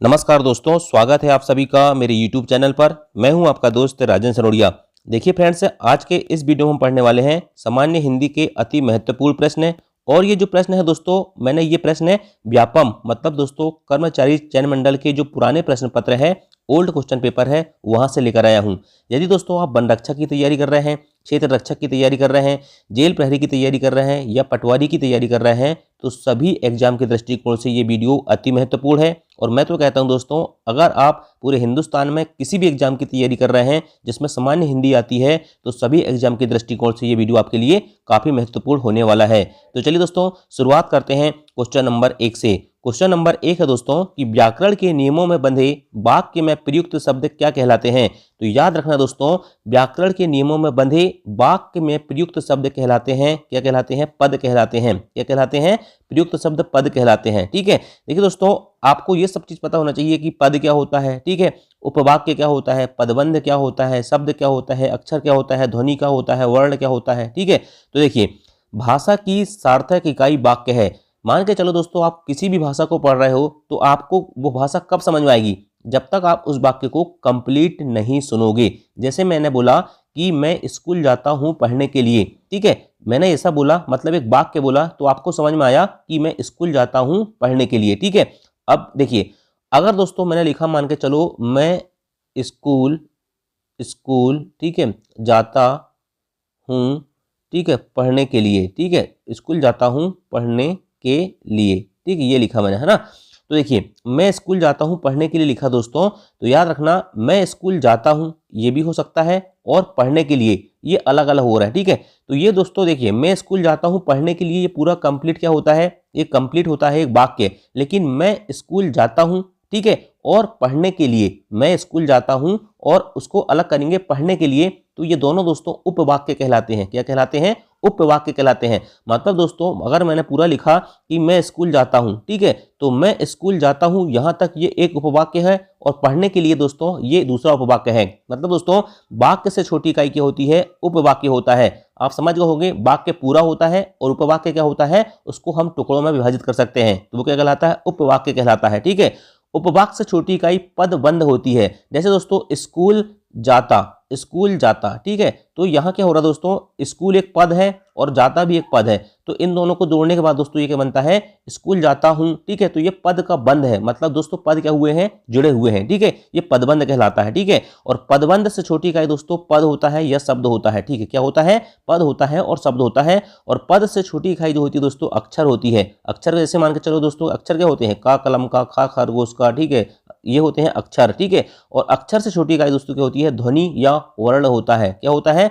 नमस्कार दोस्तों, स्वागत है आप सभी का मेरे YouTube चैनल पर। मैं हूं आपका दोस्त राजन सरोड़िया। देखिए फ्रेंड्स, आज के इस वीडियो में हम पढ़ने वाले हैं सामान्य हिंदी के अति महत्वपूर्ण प्रश्न। और ये जो प्रश्न है दोस्तों, मैंने ये प्रश्न व्यापम मतलब दोस्तों कर्मचारी चयन मंडल के जो पुराने प्रश्न पत्र है, ओल्ड क्वेश्चन पेपर है, वहां से लेकर आया हूं। यदि दोस्तों आप वन रक्षक की तैयारी कर रहे हैं, क्षेत्र रक्षक की तैयारी कर रहे हैं, जेल प्रहरी की तैयारी कर रहे हैं या पटवारी की तैयारी कर रहे हैं, तो सभी एग्जाम के दृष्टिकोण से ये वीडियो अति महत्वपूर्ण है। और मैं तो कहता हूं दोस्तों, अगर आप पूरे हिंदुस्तान में किसी भी एग्जाम की तैयारी कर रहे हैं जिसमें सामान्य हिंदी आती है, तो सभी एग्जाम के दृष्टिकोण से ये वीडियो आपके लिए काफी महत्वपूर्ण होने वाला है। तो चलिए दोस्तों, शुरुआत करते हैं क्वेश्चन नंबर 1 से। क्वेश्चन नंबर 1 है दोस्तों कि व्याकरण के नियमों में बंधे वाक्य में प्रयुक्त शब्द क्या कहलाते हैं। तो याद रखना दोस्तों, व्याकरण के नियमों में बंधे वाक्य में प्रयुक्त शब्द कहलाते हैं, क्या कहलाते हैं? पद कहलाते हैं। क्या कहलाते हैं? प्रयुक्त शब्द पद कहलाते हैं। ठीक है, देखिए दोस्तों, आपको ये सब चीज पता होना चाहिए कि पद क्या होता है, ठीक है, उपवाक्य क्या होता है, पदबंध क्या होता है, शब्द क्या होता है, अक्षर क्या होता है, ध्वनि क्या होता है, वर्ण क्या होता है। ठीक है, तो देखिए, भाषा की सार्थक इकाई वाक्य है। मान के चलो दोस्तों, आप किसी भी भाषा को पढ़ रहे हो तो आपको वो भाषा कब समझ में आएगी? जब तक आप उस वाक्य को कंप्लीट नहीं सुनोगे। जैसे मैंने बोला कि मैं स्कूल जाता हूं पढ़ने के लिए, ठीक है, मैंने ऐसा बोला, मतलब एक वाक्य बोला, तो आपको समझ में आया कि मैं स्कूल जाता हूं पढ़ने के लिए। ठीक है, अब देखिए, अगर दोस्तों मैंने लिखा, मान के चलो मैं स्कूल स्कूल ठीक है जाता हूं, ठीक है, पढ़ने के लिए, ठीक है, स्कूल जाता हूं पढ़ने के लिए, ठीक है, ये लिखा मैंने, है ना। तो देखिए, मैं स्कूल जाता हूं पढ़ने के लिए लिखा दोस्तों, तो याद रखना, मैं स्कूल जाता हूं ये भी हो सकता है और पढ़ने के लिए ये अलग अलग हो रहा है। ठीक है, तो ये दोस्तों देखिए, मैं स्कूल जाता हूं पढ़ने के लिए, ये पूरा कंप्लीट क्या होता है? ये कंप्लीट होता है एक वाक्य। लेकिन मैं स्कूल जाता हूं, ठीक है, और पढ़ने के लिए, मैं स्कूल जाता हूं और उसको अलग करेंगे पढ़ने के लिए, तो ये दोनों दोस्तों उपवाक्य कहलाते हैं। क्या कहलाते हैं? उपवाक्य कहलाते हैं। मतलब दोस्तों, अगर मैंने पूरा लिखा कि मैं स्कूल जाता हूं, ठीक है, तो मैं स्कूल जाता हूं यहां तक ये एक उपवाक्य है और पढ़ने के लिए दोस्तों ये दूसरा उपवाक्य है। मतलब दोस्तों, वाक्य से छोटी इकाई क्या होती है? उपवाक्य होता है। आप समझ गए होंगे, वाक्य पूरा होता है और उपवाक्य क्या होता है? उसको हम टुकड़ों में विभाजित कर सकते हैं, तो वो क्या कहलाता है? उपवाक्य कहलाता है। ठीक है, उपवाक्य से छोटी इकाई पदबंध होती है। जैसे दोस्तों, स्कूल जाता, ठीक है, तो यहाँ क्या हो रहा है दोस्तों? स्कूल एक पद है और जाता भी एक पद है, तो इन दोनों को जोड़ने के बाद दोस्तों ये क्या बनता है? स्कूल जाता हूं, ठीक है, तो ये पद का बंध है। मतलब दोस्तों, पद क्या हुए हैं? जुड़े हुए हैं। ठीक है, ये पदबंध कहलाता है। ठीक है, और पदबंध से छोटी इकाई दोस्तों पद होता है या शब्द होता है। ठीक है, क्या होता है? पद होता है और शब्द होता है। और पद से छोटी इकाई जो होती है दोस्तों, अक्षर होती है। अक्षर जैसे मान के चलो दोस्तों, अक्षर क्या होते हैं? का कलम का, खा खरगोश का, ठीक है, ये होते हैं अक्षर। ठीक है, और अक्षर से छोटी इकाई दोस्तों क्या होती है? ध्वनि या वर्ण होता है। क्या होता है?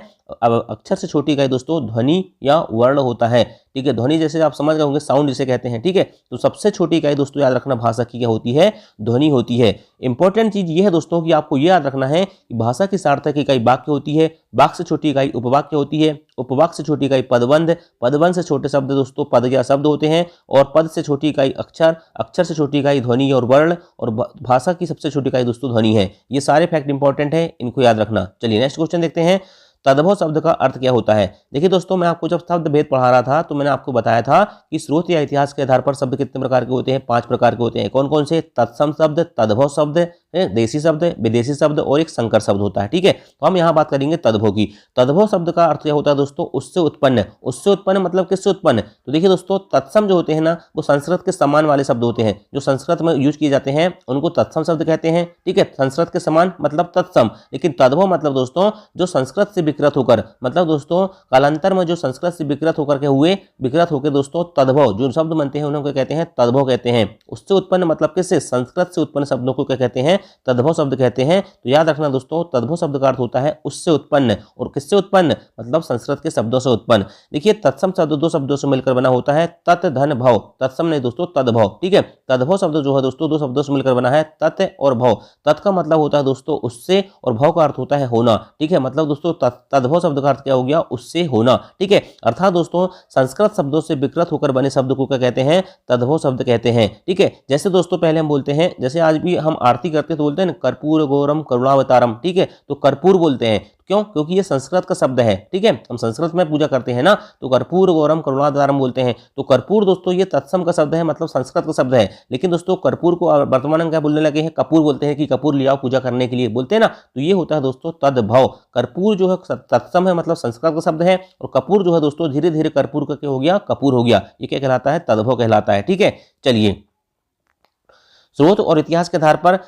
अब अक्षर से छोटी इकाई दोस्तों ध्वनि या वर्ण होता है। ठीक है, ध्वनि जैसे आप समझ रहे होंगे, साउंड जिसे कहते हैं। ठीक है, तो सबसे छोटी इकाई दोस्तों याद रखना भाषा की क्या होती है? ध्वनि होती है। इंपॉर्टेंट चीज ये है दोस्तों कि आपको ये याद रखना है कि भाषा की सार्थक इकाई वाक्य होती है, वाक्य से छोटी इकाई उपवाक्य होती है, उपवाक्य से छोटी इकाई पदबंध, पदबंध से छोटे शब्द दोस्तों पद या शब्द होते हैं, और पद से छोटी इकाई अक्षर, अक्षर से छोटी इकाई ध्वनि और वर्ण, और भाषा की सबसे छोटी इकाई दोस्तों ध्वनि है। ये सारे फैक्ट इंपॉर्टेंट है, इनको याद रखना। चलिए नेक्स्ट क्वेश्चन देखते हैं। तद्भव शब्द का अर्थ क्या होता है? देखिए दोस्तों, मैं आपको जब शब्द भेद पढ़ा रहा था तो मैंने आपको बताया था कि स्रोत या इतिहास के आधार पर शब्द कितने प्रकार के होते हैं? 5 प्रकार के होते हैं। कौन कौन से? तत्सम शब्द, तद्भव शब्द, देशी शब्द, विदेशी शब्द और एक संकर शब्द होता है। ठीक है, तो हम यहाँ बात करेंगे तद्भव की। तद्भव शब्द का अर्थ क्या होता है दोस्तों? उससे उत्पन्न। उससे उत्पन्न मतलब किससे उत्पन्न? तो देखिए दोस्तों, तत्सम जो होते हैं ना, वो संस्कृत के समान वाले शब्द होते हैं। जो संस्कृत में यूज किए जाते हैं उनको तत्सम शब्द कहते हैं। ठीक है, संस्कृत के समान मतलब तत्सम। लेकिन तद्भव मतलब दोस्तों जो संस्कृत से विकृत होकर, मतलब दोस्तों कालांतर में जो संस्कृत से विकृत होकर के हुए, विकृत होकर दोस्तों तद्भव जो शब्द बनते हैं उन्हें क्या कहते हैं? तद्भव कहते हैं। उससे उत्पन्न मतलब किससे? संस्कृत से उत्पन्न शब्दों को क्या कहते हैं? तद्भव शब्द कहते हैं। तो याद रखना दोस्तों, तद्भव शब्द का अर्थ होता है उससे उत्पन्न। और किससे उत्पन्न? मतलब संस्कृत के शब्दों से उत्पन्न। देखिए, तत्सम शब्द दो शब्दों से मिलकर बना होता है, तत् धन भव। तत्सम नहीं दोस्तों, तद्भव। ठीक है, तद्भव शब्द जो है दोस्तों दो शब्दों से मिलकर बना है, तत् और भव। तत् का मतलब होता है दोस्तों उससे, और भव का अर्थ होता है होना। ठीक है, मतलब दोस्तों तद्भव शब्द का अर्थ क्या हो गया? उससे होना। ठीक है, अर्थात दोस्तों संस्कृत शब्दों से विकृत होकर बने शब्द को क्या कहते हैं? तद्भव शब्द कहते हैं। ठीक है, जैसे दोस्तों पहले हम बोलते हैं, जैसे आज भी हम आरती करते हैं तो बोलते हैं कर्पूर गौरम करुणावतारम। ठीक है, तो कर्पूर बोलते हैं, क्यों? क्योंकि ये संस्कृत का शब्द है, ठीक है। हम संस्कृत में पूजा करते हैं ना, तो कर्पूर गौरम करुणाधारम बोलते हैं। तो कर्पूर दोस्तों ये तत्सम का शब्द है, मतलब संस्कृत का शब्द है। लेकिन दोस्तों कर्पूर को वर्तमान में क्या बोलने लगे हैं? कपूर बोलते हैं कि कपूर ले आओ पूजा करने के लिए, बोलते हैं ना। तो ये होता है दोस्तों तद्भव। कर्पूर जो है तत्सम है, मतलब संस्कृत का शब्द है, और कपूर जो है दोस्तों धीरे धीरे कर्पूर का क्या हो गया? कपूर हो गया। ये क्या कहलाता है? तद्भव कहलाता है, ठीक है। चलिए, स्रोत और इतिहास के आधार पर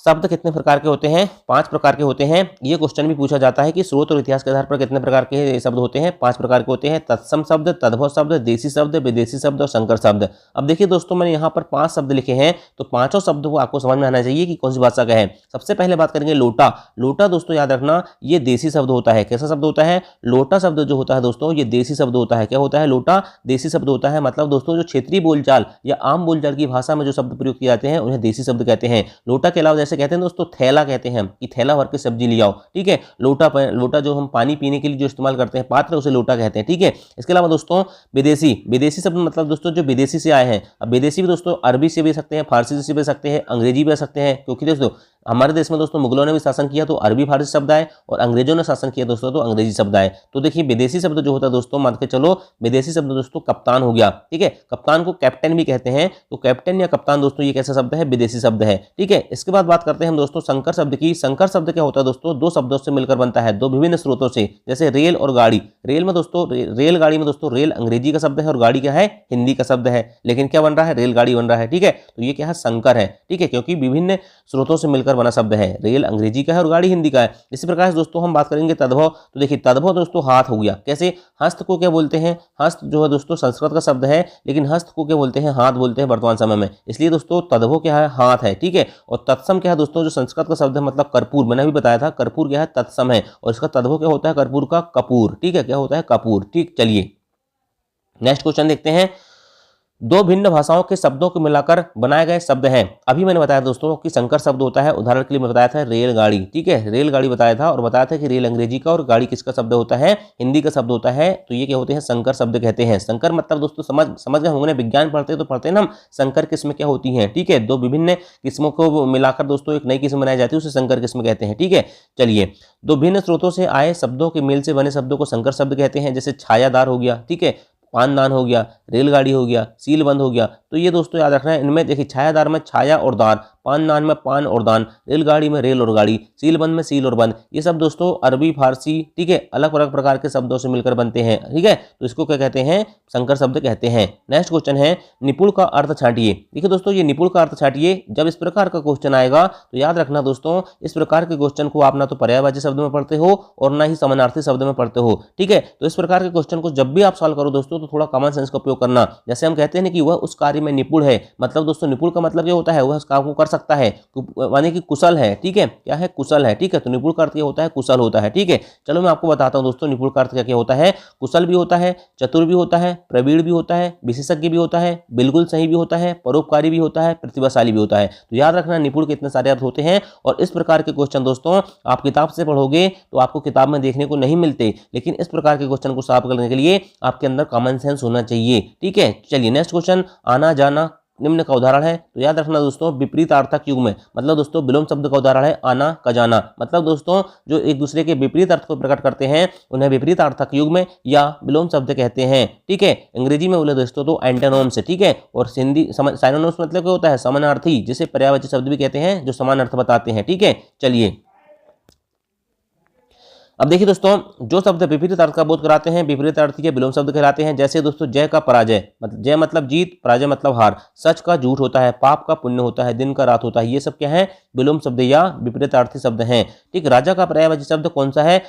शब्द कितने प्रकार के होते हैं? 5 प्रकार के होते हैं। ये क्वेश्चन भी पूछा जाता है कि स्रोत और इतिहास के आधार पर कितने प्रकार के शब्द होते हैं? 5 प्रकार के होते हैं। तत्सम शब्द, तद्भव शब्द, देसी शब्द, विदेशी शब्द और संकर शब्द। अब देखिए दोस्तों, मैंने यहाँ पर 5 शब्द लिखे हैं, तो पांचों शब्द को आपको समझ में आना चाहिए कि कौन सी भाषा का है। सबसे पहले बात करेंगे लोटा। लोटा दोस्तों याद रखना, ये देसी शब्द होता है। कैसा शब्द होता है? लोटा शब्द जो होता है दोस्तों, ये देसी शब्द होता है। क्या होता है? लोटा देसी शब्द होता है। मतलब दोस्तों जो क्षेत्रीय बोलचाल या आम बोलचाल की भाषा में जो शब्द प्रयोग किए जाते हैं उन्हें देसी शब्द कहते हैं। लोटा के अलावा जैसे कहते हैं दोस्तों थैला कहते हैं कि थैला भर के सब्जी ले आओ, ठीक है। लोटा जो हम पानी पीने के लिए जो इस्तेमाल करते हैं पात्र, उसे लोटा कहते हैं, ठीक है। इसके अलावा दोस्तों विदेशी शब्द मतलब दोस्तों जो विदेशी से आए हैं। अब विदेशी भी दोस्तों अरबी से भी सकते हैं, फारसी से भी सकते हैं, अंग्रेजी भी आ सकते हैं, क्योंकि दोस्तों हमारे देश में दोस्तों मुगलों ने भी शासन किया तो अरबी फारसी शब्द आए, और अंग्रेजों ने शासन किया दोस्तों तो अंग्रेजी शब्द आए। तो देखिए विदेशी शब्द जो होता है दोस्तों, मान के चलो विदेशी शब्द दोस्तों कप्तान हो गया, ठीक है। कप्तान को कैप्टन भी कहते हैं, तो कैप्टन या कप्तान दोस्तों ये कैसा शब्द है? विदेशी शब्द है, ठीक है। इसके बाद बात करते हैं हम दोस्तों संकर शब्द की। संकर शब्द क्या होता है दोस्तों? 2 शब्दों से मिलकर बनता है, 2 विभिन्न स्रोतों से। जैसे रेल और गाड़ी। रेल में दोस्तों रेलगाड़ी में दोस्तों रेल अंग्रेजी का शब्द है और गाड़ी क्या है? हिंदी का शब्द है। लेकिन क्या बन रहा है? रेलगाड़ी बन रहा है, ठीक है। तो ये क्या है? संकर है, ठीक है, क्योंकि विभिन्न स्रोतों से मिलकर बना शब्द है। रेल अंग्रेजी का है और गाड़ी हिंदी का है। इसी प्रकार से दोस्तों हम बात करेंगे तद्भव। तो देखिए तद्भव दोस्तों हाथ हो गया। कैसे? हस्त को क्या बोलते हैं? हस्त जो है दोस्तों संस्कृत का शब्द है, लेकिन हस्त को क्या बोलते हैं? हाथ बोलते हैं वर्तमान समय में। इसलिए दोस्तों तद्भव क्या है? हाथ है, ठीक है। और तत्सम क्या है दोस्तों? जो संस्कृत का शब्द है, मतलब कर्पूर, मैंने अभी बताया था कर्पूर क्या है? तत्सम है, और इसका तद्भव क्या होता है? कर्पूर का कपूर, ठीक है। क्या होता है? कपूर, ठीक। चलिए नेक्स्ट क्वेश्चन देखते हैं। 2 भिन्न भाषाओं के शब्दों को मिलाकर बनाए गए शब्द हैं। अभी मैंने बताया दोस्तों कि संकर शब्द होता है, उदाहरण के लिए मैं बताया था रेलगाड़ी, ठीक है। रेलगाड़ी बताया था, और बताया था कि रेल अंग्रेजी का और गाड़ी किसका शब्द होता है? हिंदी का शब्द होता है। तो ये क्या होते हैं? संकर शब्द कहते हैं। संकर मतलब दोस्तों समझ गए होंगे, विज्ञान पढ़ते तो पढ़ते हैं ना हम, संकर किस्में क्या होती हैं, ठीक है। 2 विभिन्न किस्मों को मिलाकर दोस्तों एक नई किस्म बनाई जाती है, उसे संकर किस्म कहते हैं, ठीक है। चलिए 2 भिन्न स्रोतों से आए शब्दों के मेल से बने शब्दों को संकर शब्द कहते हैं। जैसे छायादार हो गया, ठीक है, पानदान हो गया, रेलगाड़ी हो गया, सीलबंद हो गया। तो ये दोस्तों याद रखना है, इनमें देखिए छायादार में छाया और दार, पानदान में पान और दान, रेलगाड़ी में रेल और गाड़ी, सीलबंद में सील और बंद। ये सब दोस्तों अरबी फारसी, ठीक है, अलग अलग प्रकार के शब्दों से मिलकर बनते हैं, ठीक है। तो इसको क्या कहते हैं? संकर शब्द कहते हैं। नेक्स्ट क्वेश्चन है निपुण का अर्थ छांटिए। देखिए दोस्तों ये निपुण का अर्थ छांटिए, जब इस प्रकार का क्वेश्चन आएगा तो याद रखना दोस्तों, इस प्रकार के क्वेश्चन को आप ना तो पर्यायवाची शब्द में पढ़ते हो और ना ही समानार्थी शब्द में पढ़ते हो, ठीक है। तो इस प्रकार के क्वेश्चन को जब भी आप सॉल्व करो दोस्तों, तो थोड़ा कॉमन सेंस का उपयोग करना। जैसे हम कहते हैं कि वह उस कार्य में निपुण है, मतलब दोस्तों निपुण का मतलब ये होता है वह उस काम को कर सकता है, माने कि कुशल है, ठीक है। क्या है? कुशल है, ठीक है। तो निपुण का अर्थ ये होता है कुशल होता है, ठीक है। चलो मैं आपको बताता हूं दोस्तों निपुण का अर्थ क्या क्या होता है। कुशल भी होता है, चतुर भी होता है, प्रवीण भी होता है, विशेषज्ञ भी होता है, बिल्कुल सही भी होता है, परोपकारी भी होता है, प्रतिभाशाली भी होता है। तो याद रखना निपुण के इतने सारे अर्थ होते हैं, और इस प्रकार के क्वेश्चन दोस्तों आप किताब से पढ़ोगे तो आपको किताब में देखने को नहीं मिलते, लेकिन इस प्रकार के क्वेश्चन को सॉल्व करने के लिए आपके अंदर कॉमन सेंस होना चाहिए, ठीक है। चलिए नेक्स्ट क्वेश्चन, आना जाना निम्न का उदाहरण है। तो याद रखना दोस्तों विपरीतार्थक युग में, मतलब दोस्तों विलोम शब्द का उदाहरण है आना का जाना। मतलब दोस्तों जो एक दूसरे के विपरीत अर्थ को प्रकट करते हैं उन्हें विपरीतार्थक युग में या विलोम शब्द कहते हैं, ठीक है। अंग्रेजी में बोले दोस्तों तो एंटोनिम्स है, ठीक है। और हिंदी साइनोनिम्स मतलब क्या होता है? समानार्थी, जिसे पर्यायवाची शब्द भी कहते हैं, जो समान अर्थ बताते हैं, ठीक है। चलिए अब देखिए दोस्तों, जो शब्द विपरीत अर्थ का बोध कराते हैं विपरीत अर्थ के विलोम शब्द कहलाते हैं। जैसे दोस्तों जय का पराजय, मतलब जय मतलब जीत, पराजय मतलब हार। सच का झूठ होता है, पाप का पुण्य होता है, दिन का रात होता है। ये सब क्या है? विलोम शब्द या विपरीतार्थी शब्द हैं, ठीक। राजा का पर्यायवाची शब्द कौन सा है?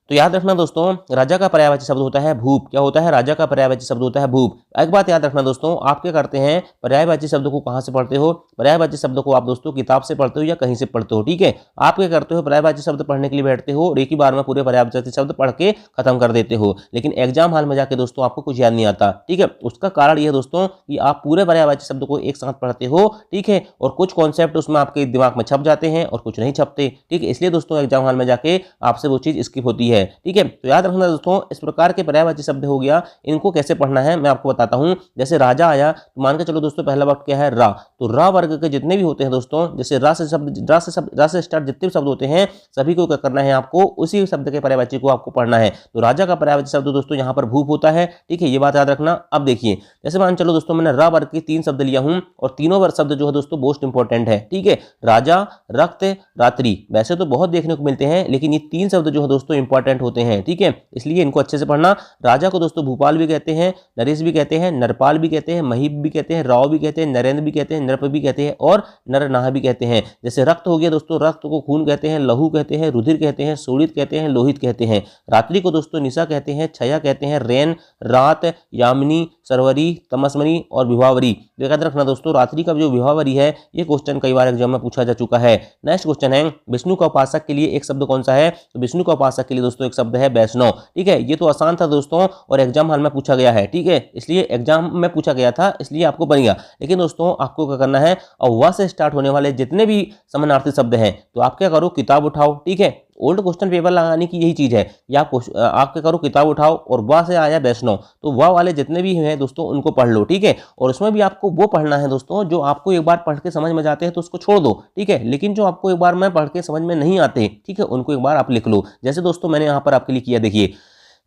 तो याद रखना दोस्तों राजा का पर्यायवाची शब्द होता है भूप। क्या होता है? राजा का पर्यायवाची शब्द होता है भूप। एक बात याद रखना दोस्तों, आप क्या करते हैं? पर्यायवाची शब्द को कहां से पढ़ते हो? पर्यायवाची शब्द को आप दोस्तों किताब से पढ़ते हो या कहीं से पढ़ते हो, ठीक है। आप क्या करते हो? पर्यायवाची शब्द पढ़ने के लिए बैठते हो और एक ही बार में पूरे पर्यायवाची शब्द पढ़ के खत्म कर देते हो, लेकिन एग्जाम हॉल में जाके दोस्तों आपको कुछ याद नहीं आता, ठीक है। उसका कारण यह दोस्तों कि आप पूरे पर्यायवाची शब्द को एक साथ पढ़ते हो, ठीक है, और कुछ कॉन्सेप्ट उसमें आपके दिमाग में छप जाते हैं और कुछ नहीं छपते, ठीक है। इसलिए दोस्तों एग्जाम हॉल में जाके आपसे वो चीज स्किप होती है। है। ठीक है, तो याद रखना दोस्तों, इस प्रकार के पर्यायवाची शब्द हो गया, इनको कैसे पढ़ना है मैं आपको बताता हूं। जैसे राजा आया, तो मान के चलो दोस्तों पहला वाक्य क्या है, रा। तो रा वर्ग के जितने भी होते हैं दोस्तों, जैसे रा से स्टार्ट जितने भी शब्द होते हैं सभी को क्या करना है, आपको उसी शब्द के पर्यायवाची को आपको पढ़ना है। तो राजा का पर्यायवाची शब्द दोस्तों यहाँ पर भूप होता है। ठीक है, ये बात याद रखना। अब देखिए, जैसे मान चलो दोस्तों मैंने रा वर्ग के 3 शब्द लिया हूं और तीनों वर्ग शब्द जो है दोस्तों मोस्ट इंपॉर्टेंट है। ठीक है, राजा, रक्त, रात्रि, वैसे तो बहुत देखने को मिलते हैं लेकिन ये 3 शब्द जो है दोस्तों इंपॉर्टेंट होते हैं। ठीक है, इसलिए इनको अच्छे से पढ़ना। राजा को दोस्तों भूपाल भी कहते हैं, नरेश भी कहते हैं, नरपाल भी कहते हैं, महीप भी कहते हैं, राव भी कहते हैं, नरेंद्र भी कहते हैं, नरप भी कहते हैं और नरनाह भी कहते हैं। जैसे रक्त हो गया दोस्तों, रक्त को खून कहते हैं, लहू कहते हैं, रुधिर कहते हैं, शोणित कहते हैं, लोहित कहते हैं। रात्रि को दोस्तों निशा कहते हैं, छया कहते हैं, रैन, रात, यामिनी, सरवरी, तमस्मनी और विभावरी। याद रखना दोस्तों, रात्रि का जो विभावरी है ये क्वेश्चन कई बार एग्जाम में पूछा जा चुका है। नेक्स्ट क्वेश्चन है, विष्णु का उपासक के लिए एक शब्द कौन सा है? तो विष्णु का उपासक के लिए दोस्तों एक शब्द है वैष्णव। ठीक है, ये तो आसान था दोस्तों और एग्जाम हॉल में पूछा गया है। ठीक है, इसलिए एग्जाम में पूछा गया था इसलिए आपको बन गया। लेकिन दोस्तों आपको क्या करना है, और व से स्टार्ट होने वाले जितने भी समानार्थी शब्द हैं तो आप क्या करो, किताब उठाओ। ठीक है, ओल्ड क्वेश्चन पेपर लगाने की यही चीज है कि आप क्या करो, किताब उठाओ और वा से आया वैष्णव, तो वा वाले जितने भी हैं दोस्तों उनको पढ़ लो। ठीक है, और उसमें भी आपको वो पढ़ना है दोस्तों जो आपको एक बार पढ़ के समझ में जाते हैं तो उसको छोड़ दो। ठीक है, लेकिन जो आपको एक बार में पढ़ के समझ में नहीं आते, ठीक है, उनको एक बार आप लिख लो। जैसे दोस्तों मैंने यहाँ पर आपके लिए किया, देखिए,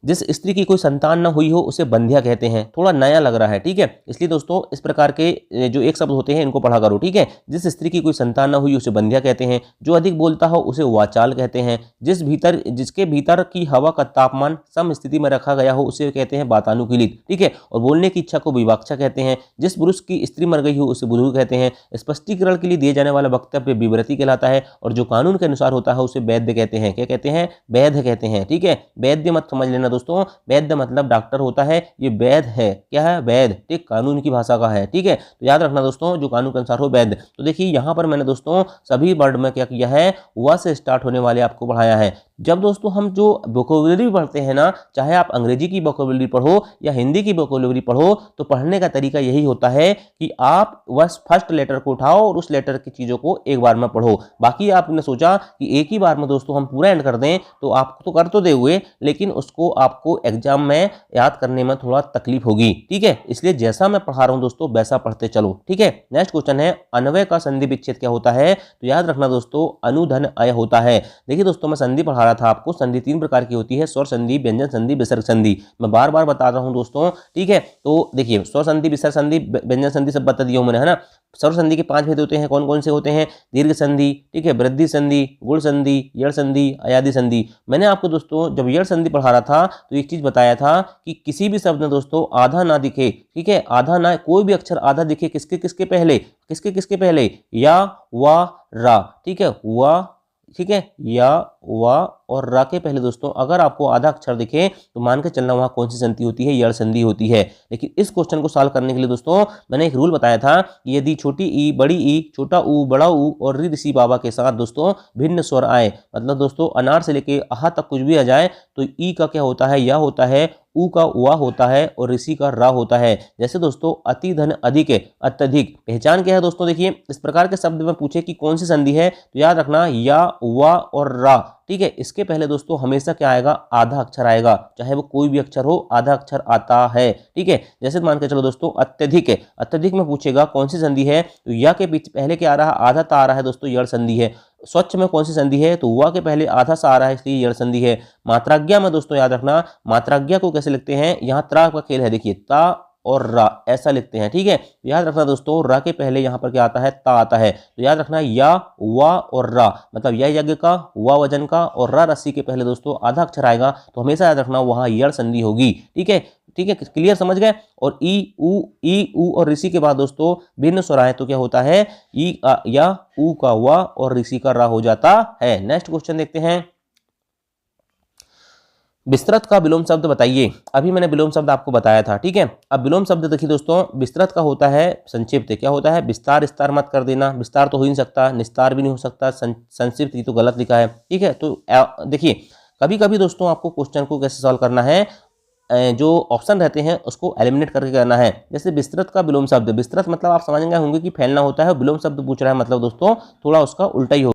जिस स्त्री की कोई संतान न हुई हो उसे बंध्या कहते हैं। थोड़ा नया लग रहा है। ठीक है, इसलिए दोस्तों इस प्रकार के जो एक शब्द होते हैं इनको पढ़ा करो। ठीक है, जिस स्त्री की कोई संतान न हुई उसे बंध्या कहते हैं। जो अधिक बोलता हो उसे वाचाल कहते हैं। जिसके भीतर की हवा का तापमान सम स्थिति में रखा गया हो उसे कहते हैं वातानुकूलित। ठीक है, और बोलने की इच्छा को विवाक्षा कहते हैं। जिस पुरुष की स्त्री मर गई हो उसे बुजुर्ग कहते हैं। स्पष्टीकरण के लिए दिए जाने वाला वक्तव्य विवृति कहलाता है और जो कानून के अनुसार होता है उसे वैद्य कहते हैं। क्या कहते हैं? वैध कहते हैं। ठीक है, वैद्य मत समझ लेना दोस्तों, वैद्य मतलब डॉक्टर होता है, ये वैध है। क्या है? वैध। ठीक, कानून की भाषा का है। ठीक है, तो याद रखना दोस्तों, जो कानून के अनुसार हो वैध। तो देखिए यहाँ पर मैंने दोस्तों सभी वर्ड में क्या किया है, व से स्टार्ट होने वाले आपको पढ़ाया है। जब दोस्तों हम जो वोकैबुलरी पढ़ते हैं ना, चाहे आप अंग्रेजी की वोकैबुलरी पढ़ो या हिंदी की वोकैबुलरी पढ़ो, तो पढ़ने का तरीका यही होता है कि आप बस फर्स्ट लेटर को उठाओ और उस लेटर की चीजों को एक बार में पढ़ो। बाकी आपने सोचा कि एक ही बार में दोस्तों हम पूरा एंड कर दें, तो आपको तो कर तो दे हुए, लेकिन उसको आपको एग्जाम में याद करने में थोड़ा तकलीफ होगी। ठीक है, इसलिए जैसा मैं पढ़ा रहा हूं दोस्तों वैसा पढ़ते चलो। ठीक है, नेक्स्ट क्वेश्चन है, अन्वय का संधि विच्छेद क्या होता है? तो याद रखना दोस्तों, अनुधन अय होता है। देखिए दोस्तों, मैं संधि पढ़ा था आपको। संधि 3 प्रकार की होती है, स्वर संधि, व्यंजन संधि, विसर्ग संधि। मैं बार बार बता रहा हूं दोस्तों। ठीक है, तो देखिए, स्वर संधि, विसर्ग संधि, व्यंजन संधि सब बता दिया हूं मैंने, है ना। स्वर संधि के 5 भेद होते हैं। कौन कौन से होते हैं? दीर्घ संधि, ठीक है, वृद्धि संधि, गुण संधि, यड़ संधि, अयादि संधि। मैंने आपको दोस्तों जब यड़ संधि पढ़ा रहा था तो एक चीज बताया था कि किसी भी शब्द में दोस्तों आधा ना दिखे, ठीक है, आधा ना, कोई भी अक्षर आधा दिखे किसके किसके पहले, किसके पहले, या, वा, रा। ठीक है, वा, ठीक है, या, वा और रा के पहले दोस्तों अगर आपको आधा अक्षर दिखे तो मान के चलना वहां कौन सी संधि होती है? यड़ संधि होती है। लेकिन इस क्वेश्चन को सॉल्व करने के लिए दोस्तों मैंने एक रूल बताया था कि यदि छोटी ई, बड़ी ई, छोटा ऊ, बड़ा ऊ और ऋ ऋषि बाबा के साथ दोस्तों भिन्न स्वर आए, मतलब दोस्तों अनार से लेके आहा तक कुछ भी आ जाए, तो ई का क्या होता है? या होता है, ऊ का वा होता है और ऋषि का रा होता है। जैसे दोस्तों अति धन, अधिक, अत्यधिक। पहचान क्या है दोस्तों? देखिए, इस प्रकार के शब्द में पूछे कि कौन सी संधि है, तो याद रखना या, वा और रा। ठीक है, इसके पहले दोस्तों हमेशा क्या आएगा? आधा अक्षर आएगा, चाहे वो कोई भी अक्षर हो, आधा अक्षर आता है। ठीक है, जैसे मान के चलो दोस्तों अत्यधिक है, अत्यधिक में पूछेगा कौन सी संधि है, तो या के पीछे पहले क्या आ रहा है? आधा ता आ रहा है दोस्तों, यड़ संधि है। स्वच्छ में कौन सी संधि है? तो वा के पहले आधा सा आ रहा है, इसलिए यड़ संधि है। मात्राज्ञा में दोस्तों याद रखना, मात्राज्ञा को कैसे लिखते हैं? यहाँ त्रा का खेल है, देखिए, ता और रा ऐसा लिखते हैं। ठीक है, तो याद रखना दोस्तों, रा के पहले यहाँ पर क्या आता है? ता आता है। तो याद रखना या, वा और रा, मतलब या यज्ञ का, वा वजन का और रा रस्सी के पहले दोस्तों आधा अक्षर आएगा, तो हमेशा याद रखना वहां यड़ संधि होगी। ठीक है, ठीक है, क्लियर, समझ गए। और ई ऊ और ऋषि के बाद दोस्तों भिन्न स्वर आए तो क्या होता है? ई का या, ऊ का वा और ऋषि का रा हो जाता है। नेक्स्ट क्वेश्चन देखते हैं, विस्तृत का विलोम शब्द बताइए। अभी मैंने विलोम शब्द आपको बताया था। ठीक है, अब विलोम शब्द देखिए दोस्तों, विस्तृत का होता है संक्षिप्त। क्या होता है? विस्तार, विस्तार मत कर देना, विस्तार तो हो ही नहीं सकता, निस्तार भी नहीं हो सकता, संक्षिप्त ये तो गलत लिखा है। ठीक है, तो देखिए कभी कभी दोस्तों आपको क्वेश्चन को कैसे सॉल्व करना है, जो ऑप्शन रहते हैं उसको एलिमिनेट करके करना है। जैसे विस्तृत का विलोम शब्द, विस्तृत मतलब आप समझ गए होंगे कि फैलना होता है, विलोम शब्द पूछ रहा है मतलब दोस्तों थोड़ा उसका उल्टा ही हो।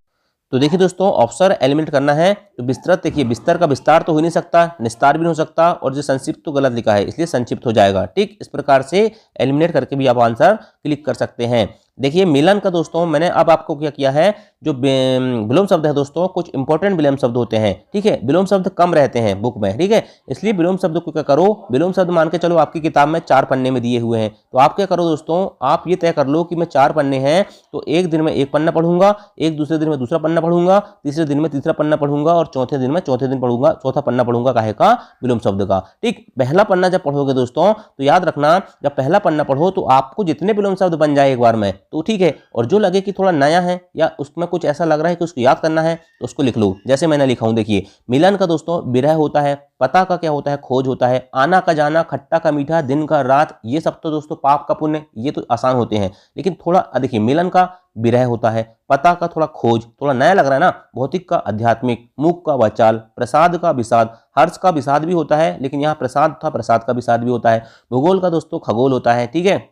तो देखिए दोस्तों, अवसर एलिमिनेट करना है तो विस्तृत, देखिए बिस्तर का विस्तार तो हो नहीं सकता, निस्तार भी नहीं हो सकता, और जो संक्षिप्त तो गलत लिखा है इसलिए संक्षिप्त हो जाएगा। ठीक इस प्रकार से एलिमिनेट करके भी आप आंसर क्लिक कर सकते हैं। देखिए मिलन का दोस्तों मैंने अब आपको क्या किया है, जो विलोम शब्द है दोस्तों, कुछ इंपॉर्टेंट विलोम शब्द होते हैं। ठीक है, विलोम शब्द कम रहते हैं बुक में। ठीक है, इसलिए विलोम शब्द को क्या करो, विलोम शब्द मान के चलो आपकी किताब में 4 पन्ने में दिए हुए हैं, तो आप क्या करो दोस्तों, आप ये तय कर लो कि मैं 4 पन्ने हैं तो एक दिन में एक पन्ना पढ़ूंगा, एक दूसरे दिन में दूसरा पन्ना पढ़ूंगा, तीसरे दिन में तीसरा पन्ना पढ़ूंगा, और चौथे दिन में चौथे दिन पढ़ूंगा, चौथा पन्ना पढ़ूंगा काहे का, विलोम शब्द का। ठीक, पहला पन्ना जब पढ़ोगे दोस्तों तो याद रखना, जब पहला पन्ना पढ़ो तो आपको जितने विलोम शब्द बन जाए एक बार में तो ठीक है, और जो लगे कि थोड़ा नया है या उसमें कुछ ऐसा लग रहा है कि उसको याद करना है तो उसको लिख लो, जैसे मैंने लिखा हूं। देखिए मिलन का दोस्तों विरह होता है, पता का क्या होता है, खोज होता है, आना का जाना, खट्टा का मीठा, दिन का रात, ये सब तो दोस्तों पाप का पुण्य, ये तो आसान होते हैं। लेकिन थोड़ा देखिए मिलन का विरह होता है, पता का थोड़ा खोज, थोड़ा नया लग रहा है ना, भौतिक का आध्यात्मिक, मूक का वाचाल, प्रसाद का विषाद, हर्ष का विषाद भी होता है लेकिन यहाँ प्रसाद था, प्रसाद का विषाद भी होता है, भूगोल का दोस्तों खगोल होता है। ठीक है,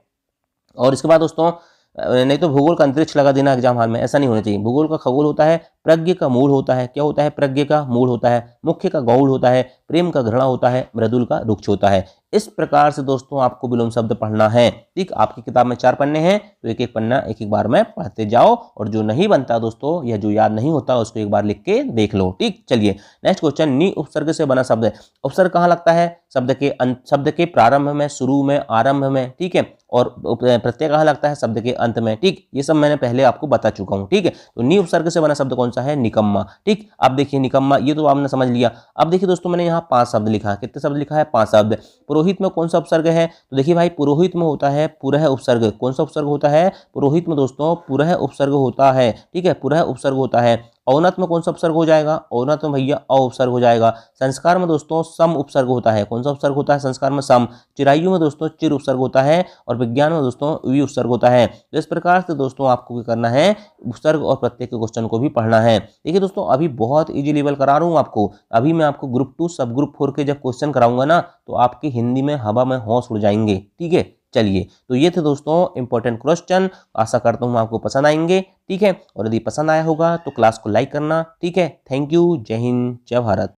और इसके बाद दोस्तों नहीं तो भूगोल का अंतरिक्ष लगा देना एग्जाम हॉल में, ऐसा नहीं होना चाहिए। भूगोल का खगोल होता है, प्रज्ञ का मूल होता है, क्या होता है, प्रज्ञ का मूल होता है, मुख्य का गौड़ होता है, प्रेम का घृणा होता है, मृदुल का रुक्ष होता है। इस प्रकार से दोस्तों आपको विलोम शब्द पढ़ना है। ठीक, आपकी किताब में 4 पन्ने हैं तो एक एक पन्ना एक एक बार में पढ़ते जाओ, और जो नहीं बनता दोस्तों या जो याद नहीं होता उसको एक बार लिख के देख लो। ठीक, चलिए नेक्स्ट क्वेश्चन, नी उपसर्ग से बना शब्द। उपसर्ग कहाँ लगता है, शब्द के प्रारंभ में, शुरू में, आरंभ में। ठीक है, और प्रत्यय कहाँ लगता है, शब्द के अंत में। ठीक, ये सब मैंने पहले आपको बता चुका हूँ। ठीक है, तो नी उपसर्ग से बना शब्द कौन सा है, निकम्मा। ठीक, अब देखिए निकम्मा, ये तो आपने समझ लिया। अब देखिए दोस्तों मैंने यहाँ 5 शब्द लिखा है, कितने शब्द लिखा है, 5 शब्द। पुरोहित में कौन सा उपसर्ग है, तो देखिए भाई पुरोहित में होता है पुरः उपसर्ग। कौन सा उपसर्ग होता है, पुरोहित में दोस्तों पुरः उपसर्ग होता है। ठीक है, पुरः उपसर्ग होता है। औनत में कौन सा उपसर्ग हो जाएगा, औनत में भैया अ उपसर्ग हो जाएगा। संस्कार में दोस्तों सम उपसर्ग होता है। कौन सा उपसर्ग होता है संस्कार में, सम। चिरायु में दोस्तों चिर उपसर्ग होता है, और विज्ञान में दोस्तों वी उपसर्ग होता है। तो इस प्रकार से दोस्तों आपको क्या करना है, उपसर्ग और प्रत्यय के क्वेश्चन को भी पढ़ना है। देखिए दोस्तों अभी बहुत इजी लेवल करा रहा हूँ आपको, अभी मैं आपको ग्रुप 2 सब ग्रुप 4 के जब क्वेश्चन कराऊंगा ना तो आपकी हिंदी में हवा में होश उड़ जाएंगे। ठीक है, चलिए तो ये थे दोस्तों इंपॉर्टेंट क्वेश्चन, आशा करता हूँ आपको पसंद आएंगे। ठीक है, और यदि पसंद आया होगा तो क्लास को लाइक करना। ठीक है, थैंक यू, जय हिंद, जय भारत।